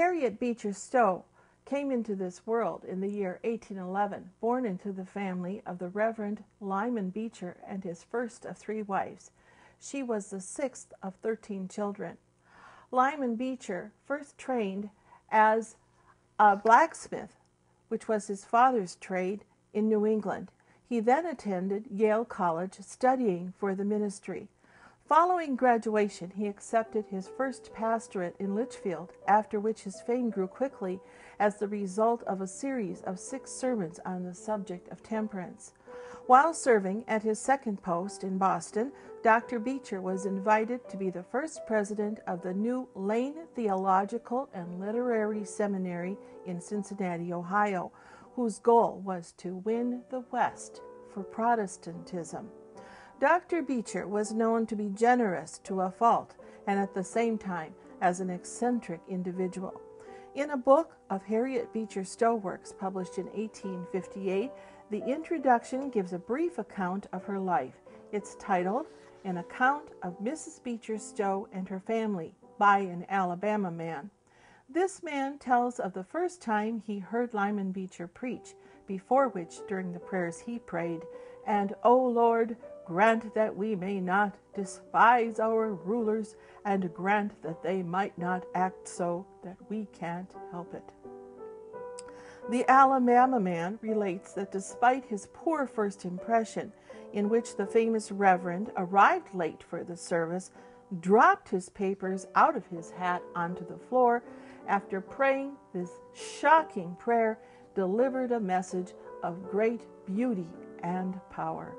Harriet Beecher Stowe came into this world in the year 1811, born into the family of the Reverend Lyman Beecher and his first of 3 wives. She was the 6th of 13 children. Lyman Beecher first trained as a blacksmith, which was his father's trade, in New England. He then attended Yale College, studying for the ministry. Following graduation, he accepted his first pastorate in Litchfield, after which his fame grew quickly as the result of a series of 6 sermons on the subject of temperance. While serving at his second post in Boston, Dr. Beecher was invited to be the first president of the new Lane Theological and Literary Seminary in Cincinnati, Ohio, whose goal was to win the West for Protestantism. Dr. Beecher was known to be generous to a fault and at the same time as an eccentric individual. In a book of Harriet Beecher Stowe works published in 1858, the introduction gives a brief account of her life. It's titled, "An Account of Mrs. Beecher Stowe and Her Family by an Alabama Man." This man tells of the first time he heard Lyman Beecher preach, before which, during the prayers he prayed, "And, O Lord, grant that we may not despise our rulers, and grant that they might not act so that we can't help it." The Alabama Man relates that despite his poor first impression, in which the famous Reverend arrived late for the service, dropped his papers out of his hat onto the floor, after praying this shocking prayer, delivered a message of great beauty and power.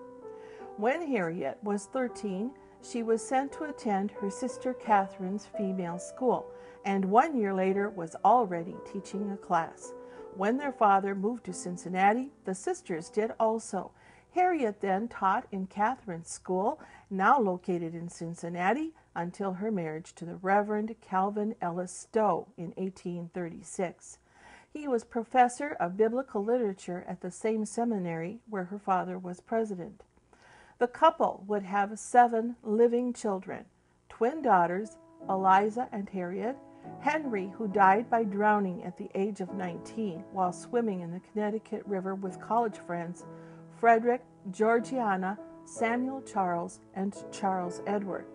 When Harriet was 13, she was sent to attend her sister Catherine's female school, and 1 year later was already teaching a class. When their father moved to Cincinnati, the sisters did also. Harriet then taught in Catherine's school, now located in Cincinnati, until her marriage to the Reverend Calvin Ellis Stowe in 1836. He was professor of biblical literature at the same seminary where her father was president. The couple would have 7 living children, twin daughters, Eliza and Harriet, Henry, who died by drowning at the age of 19 while swimming in the Connecticut River with college friends, Frederick, Georgiana, Samuel Charles, and Charles Edward.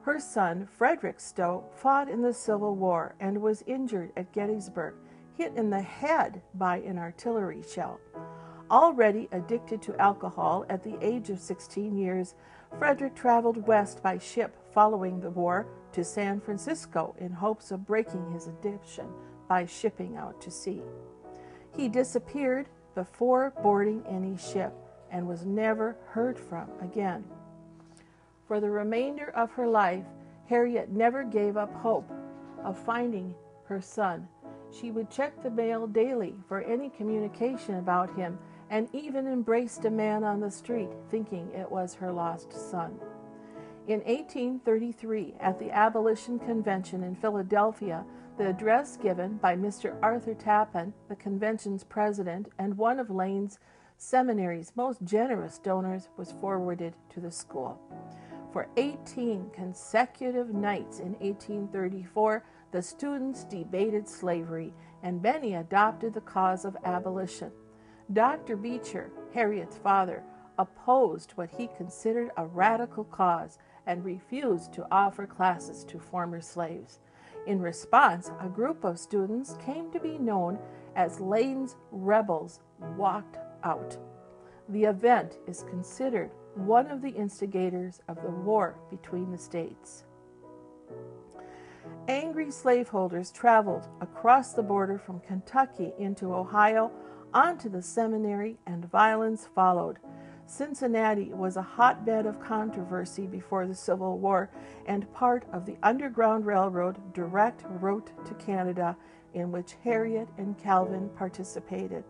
Her son, Frederick Stowe, fought in the Civil War and was injured at Gettysburg, hit in the head by an artillery shell. Already addicted to alcohol at the age of 16 years, Frederick traveled west by ship following the war to San Francisco in hopes of breaking his addiction by shipping out to sea. He disappeared before boarding any ship and was never heard from again. For the remainder of her life, Harriet never gave up hope of finding her son. She would check the mail daily for any communication about him, and even embraced a man on the street, thinking it was her lost son. In 1833, at the Abolition Convention in Philadelphia, the address given by Mr. Arthur Tappan, the convention's president and one of Lane's seminary's most generous donors, was forwarded to the school. For 18 consecutive nights in 1834, the students debated slavery, and many adopted the cause of abolition. Dr. Beecher, Harriet's father, opposed what he considered a radical cause and refused to offer classes to former slaves. In response, a group of students came to be known as Lane's Rebels walked out. The event is considered one of the instigators of the war between the states. Angry slaveholders traveled across the border from Kentucky into Ohio, onto the seminary, and violence followed. Cincinnati was a hotbed of controversy before the Civil War and part of the Underground Railroad direct route to Canada, in which Harriet and Calvin participated.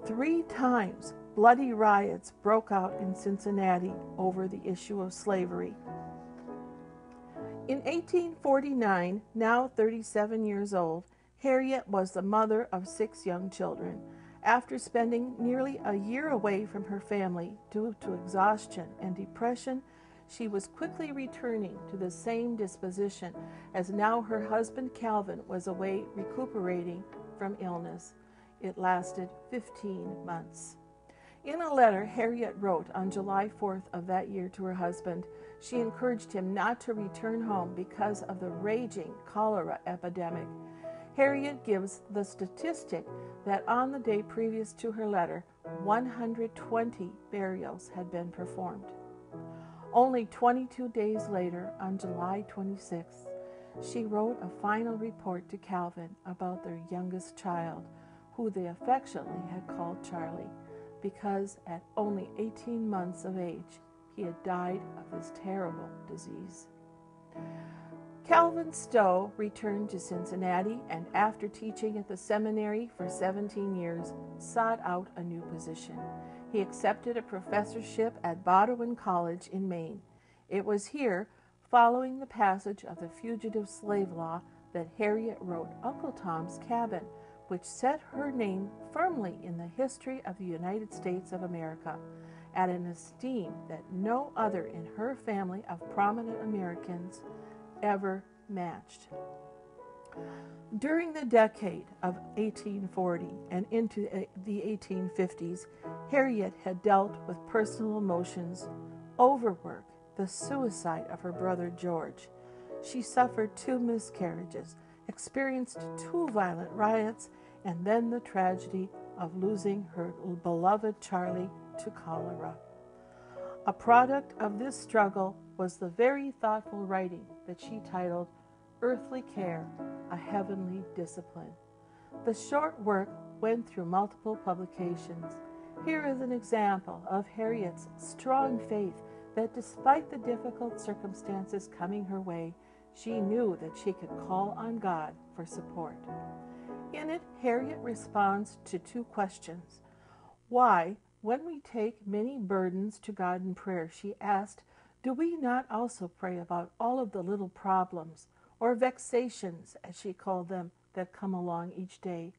3 times bloody riots broke out in Cincinnati over the issue of slavery. In 1849, now 37 years old, Harriet was the mother of 6 young children. After spending nearly a year away from her family due to exhaustion and depression, she was quickly returning to the same disposition, as now her husband Calvin was away recuperating from illness. It lasted 15 months. In a letter Harriet wrote on July 4th of that year to her husband, she encouraged him not to return home because of the raging cholera epidemic. Harriet gives the statistic that on the day previous to her letter, 120 burials had been performed. Only 22 days later, on July 26th, she wrote a final report to Calvin about their youngest child, who they affectionately had called Charlie, because at only 18 months of age, he had died of this terrible disease. Calvin Stowe returned to Cincinnati and, after teaching at the seminary for 17 years, sought out a new position. He accepted a professorship at Bowdoin College in Maine. It was here, following the passage of the Fugitive Slave Law, that Harriet wrote Uncle Tom's Cabin, which set her name firmly in the history of the United States of America, at an esteem that no other in her family of prominent Americans ever matched. During the decade of 1840 and into the 1850s, Harriet had dealt with personal emotions, overwork, the suicide of her brother George. She suffered 2 miscarriages, experienced 2 violent riots, and then the tragedy of losing her beloved Charlie to cholera. A product of this struggle was the very thoughtful writing that she titled Earthly Care, a Heavenly Discipline. The short work went through multiple publications. Here is an example of Harriet's strong faith that despite the difficult circumstances coming her way, she knew that she could call on God for support. In it, Harriet responds to 2 questions. Why, when we take many burdens to God in prayer, she asked, do we not also pray about all of the little problems, or vexations, as she called them, that come along each day?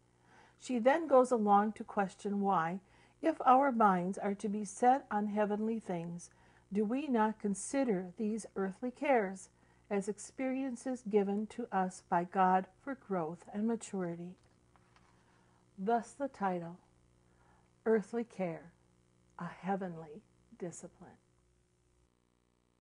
She then goes along to question why, if our minds are to be set on heavenly things, do we not consider these earthly cares as experiences given to us by God for growth and maturity? Thus the title, Earthly Care, a Heavenly Discipline.